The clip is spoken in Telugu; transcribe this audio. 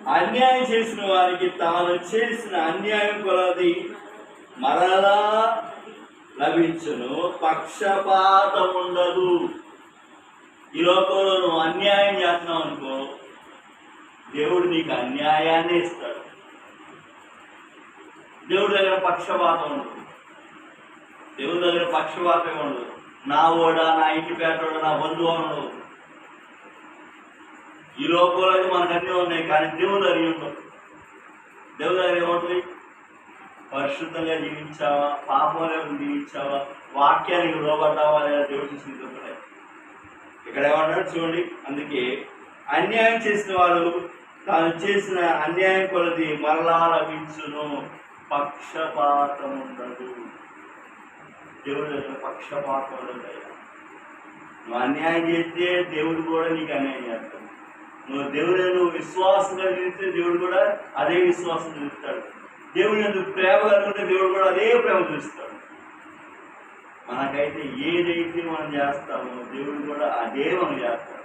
అన్యాయం చేసిన వారికి తాను చేసిన అన్యాయం కొలది మరలా లభించును, పక్షపాతం ఉండదు. ఈ లోకంలో నువ్వు అన్యాయం చేస్తున్నావు అనుకో, దేవుడు నీకు అన్యాయాన్ని ఇస్తాడు. దేవుడి దగ్గర పక్షపాతం ఉండదు. దేవుడి దగ్గర పక్షపాతం ఉండదు. నా ఓడా, నా ఇంటి పేటోడా, నా బంధువు ఉండదు. ఈ లోకంలో మనకు అన్నీ ఉన్నాయి, కానీ దేవుడి దగ్గర ఉండదు. దేవుడి దగ్గర ఏముంటుంది? పరిశుద్ధంగా జీవించావా, పాపంలో జీవించావా, వాక్యానికి లోబడ్డావా లేదా దేవుడు చూసి ఇక్కడ ఏమన్నాడు చూడండి. అందుకే అన్యాయం చేసిన వాడు తాను చేసిన అన్యాయం కొలది మరలా లభించును, పక్షపాతం ఉండదు. దేవుడి దగ్గర పక్షపాతం ఉండదు. నువ్వు అన్యాయం చేస్తే దేవుడు కూడా నీకు అన్యాయం చేస్తాడు. నువ్వు విశ్వాసంగా చేస్తే దేవుడు కూడా అదే విశ్వాసం చూస్తాడు. దేవుడు ఎందుకు ప్రేమ కలుగుతుంటే దేవుడు కూడా అదే ప్రేమ చూస్తాడు. మనకైతే ఏదైతే మనం చేస్తామో దేవుడు కూడా అదే మనం చేస్తాడు.